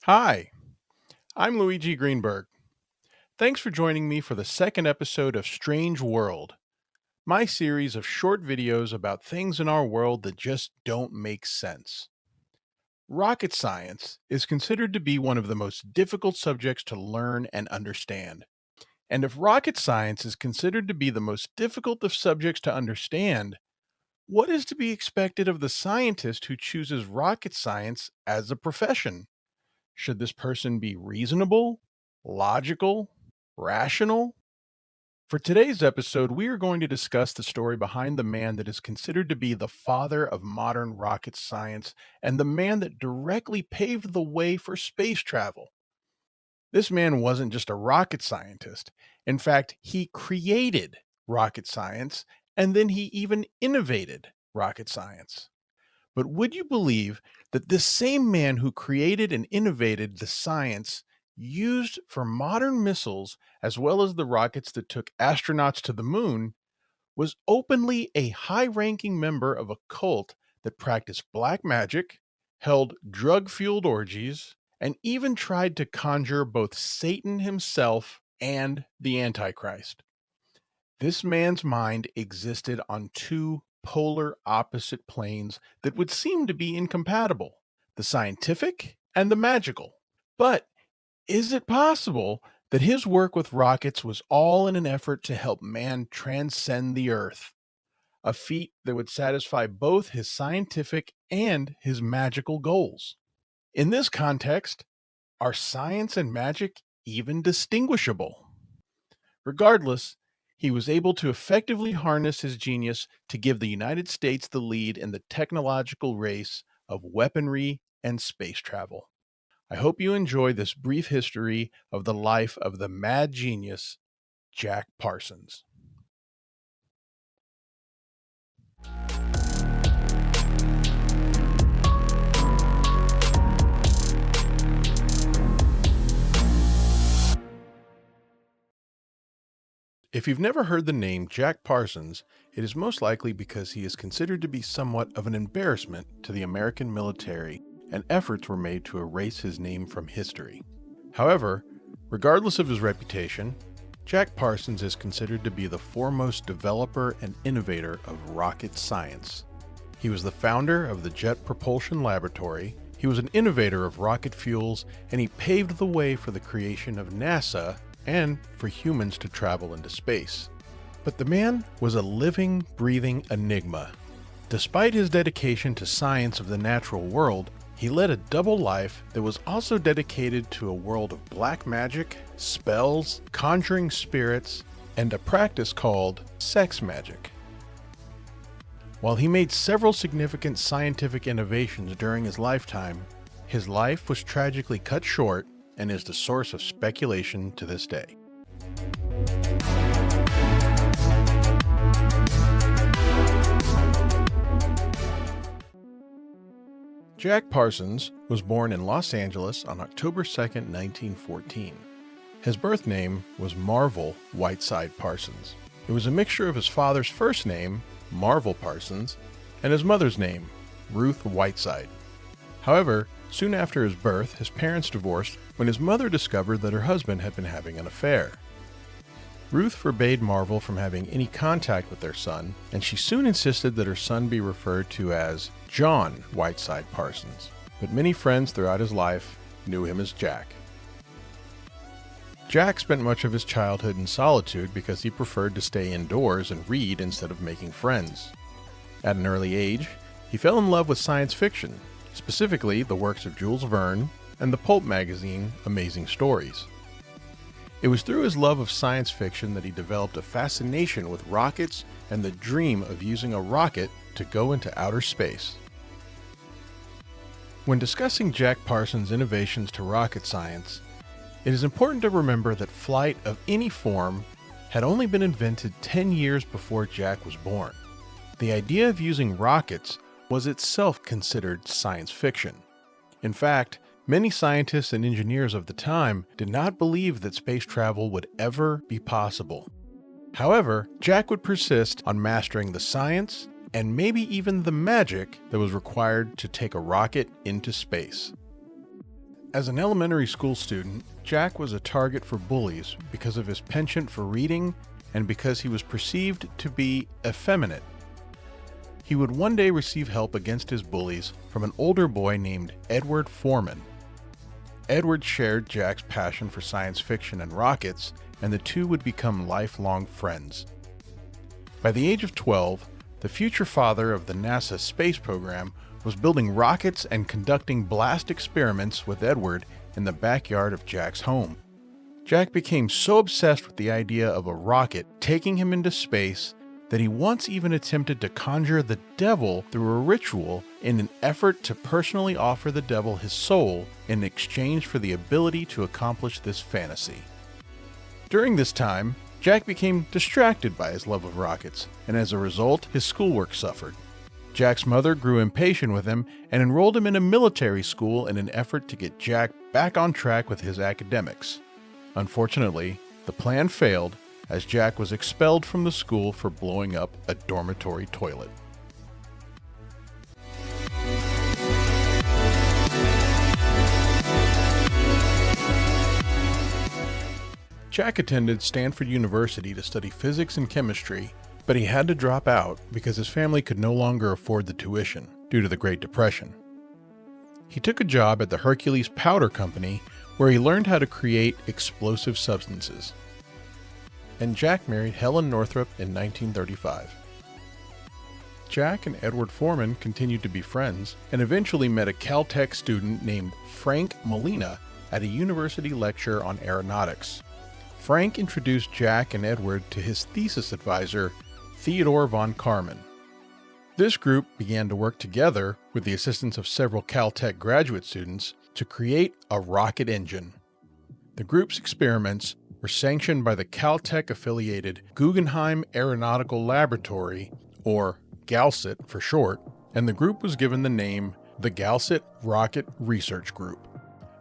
Hi, I'm Luigi Greenberg. Thanks for joining me for the second episode of Strange World, my series of short videos about things in our world that just don't make sense. Rocket science is considered to be one of the most difficult subjects to learn and understand. And if rocket science is considered to be the most difficult of subjects to understand, what is to be expected of the scientist who chooses rocket science as a profession? Should this person be reasonable, logical, rational? For today's episode, we are going to discuss the story behind the man that is considered to be the father of modern rocket science and the man that directly paved the way for space travel. This man wasn't just a rocket scientist. In fact, he created rocket science and then he even innovated rocket science. But would you believe that this same man who created and innovated the science used for modern missiles, as well as the rockets that took astronauts to the moon, was openly a high ranking member of a cult that practiced black magic, held drug fueled orgies, and even tried to conjure both Satan himself and the Antichrist? This man's mind existed on two polar opposite planes that would seem to be incompatible: the scientific and the magical. But is it possible that his work with rockets was all in an effort to help man transcend the Earth? A feat that would satisfy both his scientific and his magical goals. In this context, are science and magic even distinguishable? Regardless, he was able to effectively harness his genius to give the United States the lead in the technological race of weaponry and space travel. I hope you enjoy this brief history of the life of the mad genius, Jack Parsons. If you've never heard the name Jack Parsons, it is most likely because he is considered to be somewhat of an embarrassment to the American military, and efforts were made to erase his name from history. However, regardless of his reputation, Jack Parsons is considered to be the foremost developer and innovator of rocket science. He was the founder of the Jet Propulsion Laboratory, he was an innovator of rocket fuels, and he paved the way for the creation of NASA and for humans to travel into space. But the man was a living, breathing enigma. Despite his dedication to science of the natural world, he led a double life that was also dedicated to a world of black magic, spells, conjuring spirits, and a practice called sex magic. While he made several significant scientific innovations during his lifetime, his life was tragically cut short and is the source of speculation to this day. Jack Parsons was born in Los Angeles on October 2, 1914. His birth name was Marvel Whiteside Parsons. It was a mixture of his father's first name, Marvel Parsons, and his mother's name, Ruth Whiteside. However, soon after his birth, his parents divorced when his mother discovered that her husband had been having an affair. Ruth forbade Marvel from having any contact with their son, and she soon insisted that her son be referred to as John Whiteside Parsons, but many friends throughout his life knew him as Jack. Jack spent much of his childhood in solitude because he preferred to stay indoors and read instead of making friends. At an early age, he fell in love with science fiction, specifically the works of Jules Verne and the pulp magazine Amazing Stories. It was through his love of science fiction that he developed a fascination with rockets and the dream of using a rocket to go into outer space. When discussing Jack Parsons' innovations to rocket science, it is important to remember that flight of any form had only been invented 10 years before Jack was born. The idea of using rockets was itself considered science fiction. In fact, many scientists and engineers of the time did not believe that space travel would ever be possible. However, Jack would persist on mastering the science and maybe even the magic that was required to take a rocket into space. As an elementary school student, Jack was a target for bullies because of his penchant for reading and because he was perceived to be effeminate. He would one day receive help against his bullies from an older boy named Edward Foreman. Edward shared Jack's passion for science fiction and rockets, and the two would become lifelong friends. By the age of 12, the future father of the NASA space program was building rockets and conducting blast experiments with Edward in the backyard of Jack's home. Jack became so obsessed with the idea of a rocket taking him into space that he once even attempted to conjure the devil through a ritual in an effort to personally offer the devil his soul in exchange for the ability to accomplish this fantasy. During this time, Jack became distracted by his love of rockets, and as a result, his schoolwork suffered. Jack's mother grew impatient with him and enrolled him in a military school in an effort to get Jack back on track with his academics. Unfortunately, the plan failed as Jack was expelled from the school for blowing up a dormitory toilet. Jack attended Stanford University to study physics and chemistry, but he had to drop out because his family could no longer afford the tuition due to the Great Depression. He took a job at the Hercules Powder Company where he learned how to create explosive substances. And Jack married Helen Northrop in 1935. Jack and Edward Foreman continued to be friends and eventually met a Caltech student named Frank Molina at a university lecture on aeronautics. Frank introduced Jack and Edward to his thesis advisor, Theodore von Karman. This group began to work together with the assistance of several Caltech graduate students to create a rocket engine. The group's experiments were sanctioned by the Caltech-affiliated Guggenheim Aeronautical Laboratory, or GALSIT for short, and the group was given the name the GALSIT Rocket Research Group.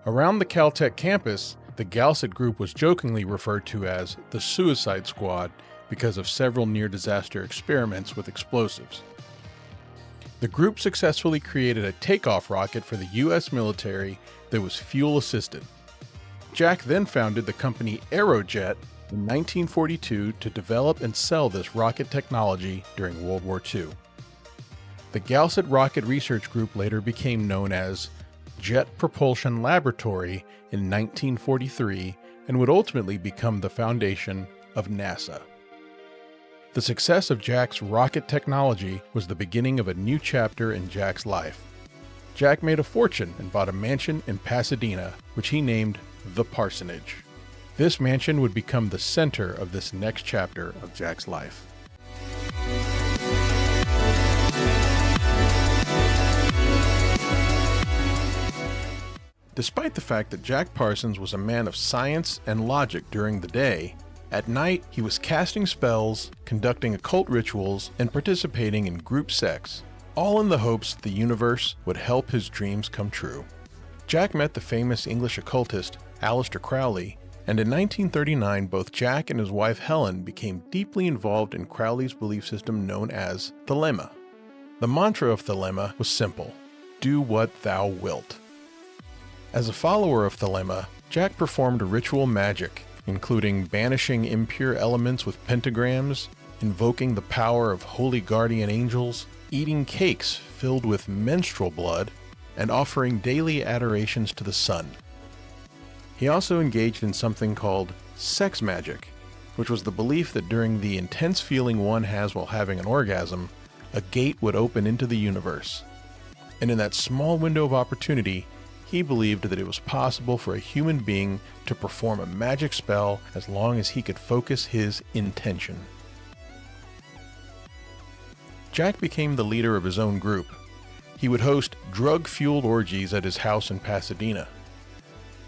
Around the Caltech campus, the GALSIT group was jokingly referred to as the Suicide Squad because of several near-disaster experiments with explosives. The group successfully created a takeoff rocket for the U.S. military that was fuel-assisted. Jack then founded the company Aerojet in 1942 to develop and sell this rocket technology during World War II. The GALSIT Rocket Research Group later became known as Jet Propulsion Laboratory in 1943 and would ultimately become the foundation of NASA. The success of Jack's rocket technology was the beginning of a new chapter in Jack's life. Jack made a fortune and bought a mansion in Pasadena, which he named the Parsonage. This mansion would become the center of this next chapter of Jack's life. Despite the fact that Jack Parsons was a man of science and logic during the day, at night he was casting spells, conducting occult rituals, and participating in group sex, all in the hopes the universe would help his dreams come true. Jack met the famous English occultist Aleister Crowley, and in 1939 both Jack and his wife Helen became deeply involved in Crowley's belief system known as Thelema. The mantra of Thelema was simple: do what thou wilt. As a follower of Thelema, Jack performed ritual magic, including banishing impure elements with pentagrams, invoking the power of holy guardian angels, eating cakes filled with menstrual blood, and offering daily adorations to the sun. He also engaged in something called sex magic, which was the belief that during the intense feeling one has while having an orgasm, a gate would open into the universe. And in that small window of opportunity, he believed that it was possible for a human being to perform a magic spell as long as he could focus his intention. Jack became the leader of his own group. He would host drug-fueled orgies at his house in Pasadena.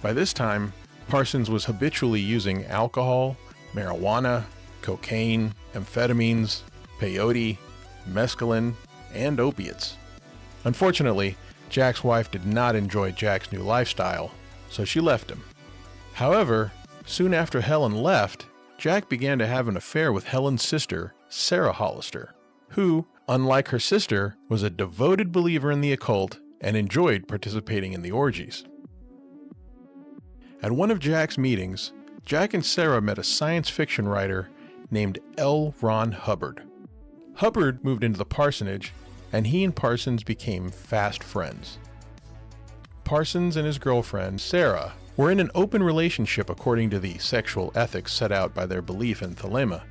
By this time, Parsons was habitually using alcohol, marijuana, cocaine, amphetamines, peyote, mescaline, and opiates. Unfortunately, Jack's wife did not enjoy Jack's new lifestyle, so she left him. However, soon after Helen left, Jack began to have an affair with Helen's sister, Sarah Hollister, who, unlike her sister, was a devoted believer in the occult and enjoyed participating in the orgies. At one of Jack's meetings, Jack and Sarah met a science fiction writer named L. Ron Hubbard. Hubbard moved into the parsonage, and he and Parsons became fast friends. Parsons and his girlfriend, Sarah, were in an open relationship according to the sexual ethics set out by their belief in thelema.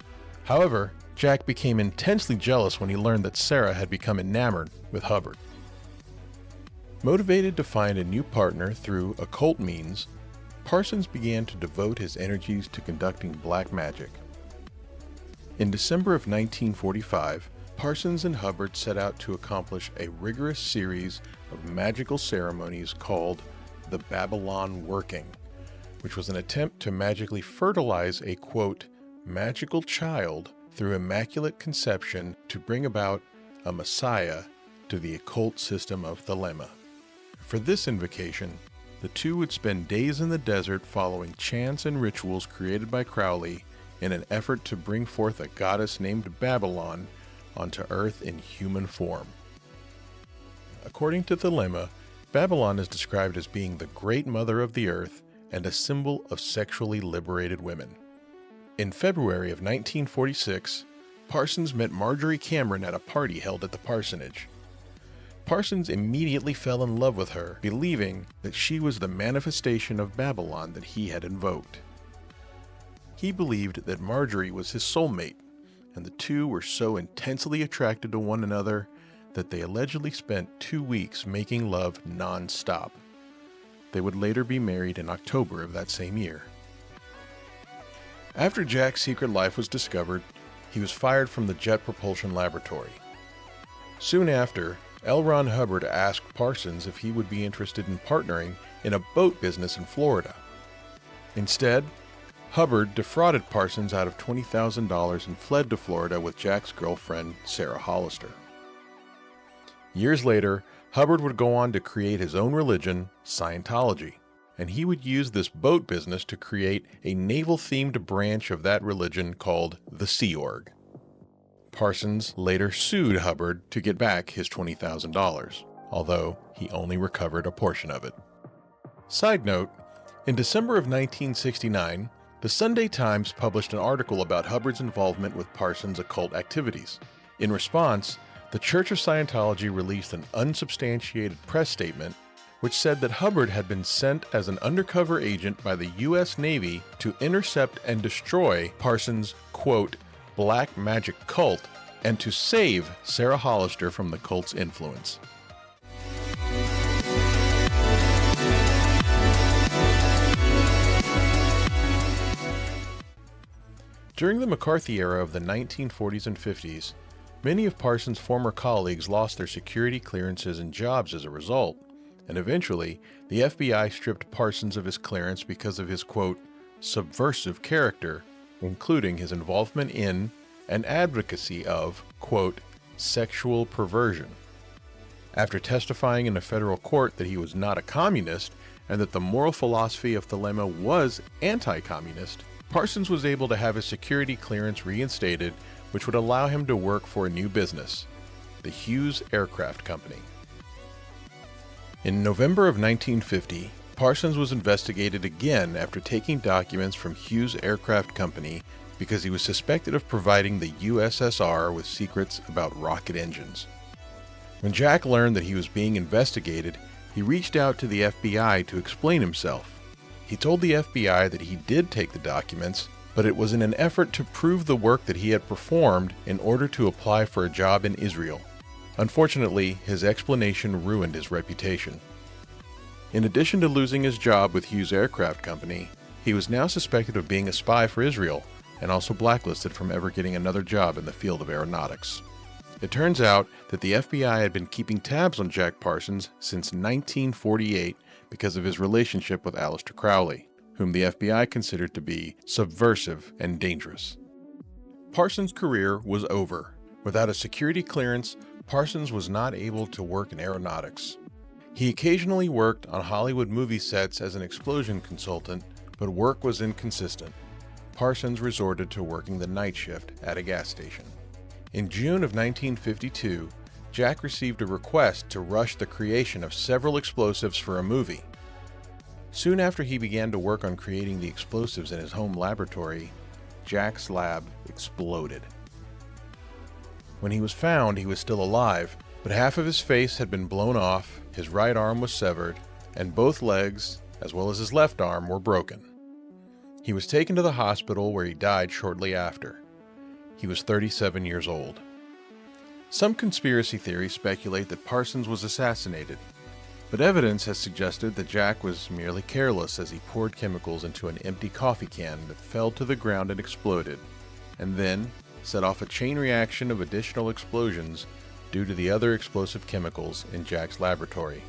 However, Jack became intensely jealous when he learned that Sarah had become enamored with Hubbard. Motivated to find a new partner through occult means, Parsons began to devote his energies to conducting black magic. In December of 1945, Parsons and Hubbard set out to accomplish a rigorous series of magical ceremonies called the Babylon Working, which was an attempt to magically fertilize a, quote, magical child through immaculate conception to bring about a messiah to the occult system of thelema. For this invocation, the two would spend days in the desert following chants and rituals created by Crowley in an effort to bring forth a goddess named Babylon onto Earth in human form. According to thelema, Babylon is described as being the great mother of the earth and a symbol of sexually liberated women. In February of 1946, Parsons met Marjorie Cameron at a party held at the parsonage. Parsons immediately fell in love with her, believing that she was the manifestation of Babylon that he had invoked. He believed that Marjorie was his soulmate, and the two were so intensely attracted to one another that they allegedly spent 2 weeks making love non-stop. They would later be married in October of that same year. After Jack's secret life was discovered, he was fired from the Jet Propulsion Laboratory. Soon after, L. Ron Hubbard asked Parsons if he would be interested in partnering in a boat business in Florida. Instead, Hubbard defrauded Parsons out of $20,000 and fled to Florida with Jack's girlfriend, Sarah Hollister. Years later, Hubbard would go on to create his own religion, Scientology, and he would use this boat business to create a naval-themed branch of that religion called the Sea Org. Parsons later sued Hubbard to get back his $20,000, although he only recovered a portion of it. Side note, in December of 1969, the Sunday Times published an article about Hubbard's involvement with Parsons' occult activities. In response, the Church of Scientology released an unsubstantiated press statement which said that Hubbard had been sent as an undercover agent by the U.S. Navy to intercept and destroy Parsons' quote, black magic cult and to save Sarah Hollister from the cult's influence. During the McCarthy era of the 1940s and 50s, many of Parsons' former colleagues lost their security clearances and jobs as a result, and eventually, the FBI stripped Parsons of his clearance because of his, quote, subversive character, including his involvement in and advocacy of, quote, sexual perversion. After testifying in a federal court that he was not a communist and that the moral philosophy of thelema was anti-communist, Parsons was able to have his security clearance reinstated, which would allow him to work for a new business, the Hughes Aircraft Company. In November of 1950, Parsons was investigated again after taking documents from Hughes Aircraft Company because he was suspected of providing the USSR with secrets about rocket engines. When Jack learned that he was being investigated, he reached out to the FBI to explain himself. He told the FBI that he did take the documents, but it was in an effort to prove the work that he had performed in order to apply for a job in Israel. Unfortunately, his explanation ruined his reputation. In addition to losing his job with Hughes Aircraft Company, he was now suspected of being a spy for Israel and also blacklisted from ever getting another job in the field of aeronautics. It turns out that the FBI had been keeping tabs on Jack Parsons since 1948 because of his relationship with Aleister Crowley, whom the FBI considered to be subversive and dangerous. Parsons' career was over. Without a security clearance, Parsons was not able to work in aeronautics. He occasionally worked on Hollywood movie sets as an explosion consultant, but work was inconsistent. Parsons resorted to working the night shift at a gas station. In June of 1952, Jack received a request to rush the creation of several explosives for a movie. Soon after he began to work on creating the explosives in his home laboratory, Jack's lab exploded. When he was found, he was still alive, but half of his face had been blown off, his right arm was severed, and both legs, as well as his left arm, were broken. He was taken to the hospital where he died shortly after. He was 37 years old. Some conspiracy theories speculate that Parsons was assassinated, but evidence has suggested that Jack was merely careless as he poured chemicals into an empty coffee can that fell to the ground and exploded, and then set off a chain reaction of additional explosions due to the other explosive chemicals in Jack's laboratory.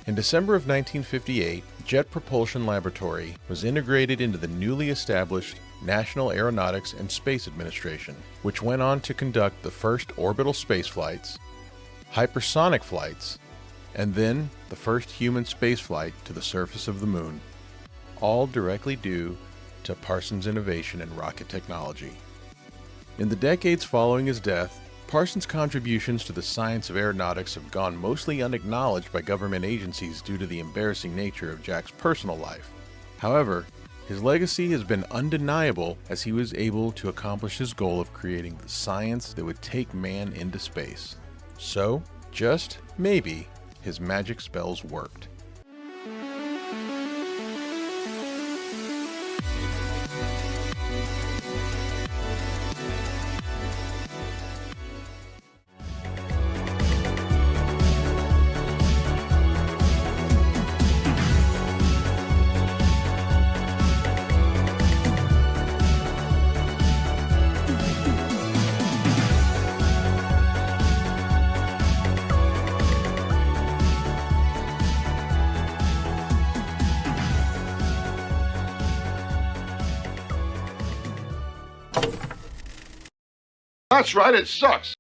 In December of 1958, Jet Propulsion Laboratory was integrated into the newly established National Aeronautics and Space Administration, which went on to conduct the first orbital space flights, hypersonic flights, and then the first human spaceflight to the surface of the moon, all directly due to Parsons' innovation in rocket technology. In the decades following his death, Parsons' contributions to the science of aeronautics have gone mostly unacknowledged by government agencies due to the embarrassing nature of Jack's personal life. However, his legacy has been undeniable as he was able to accomplish his goal of creating the science that would take man into space. So, just maybe, his magic spells worked. That's right, it sucks.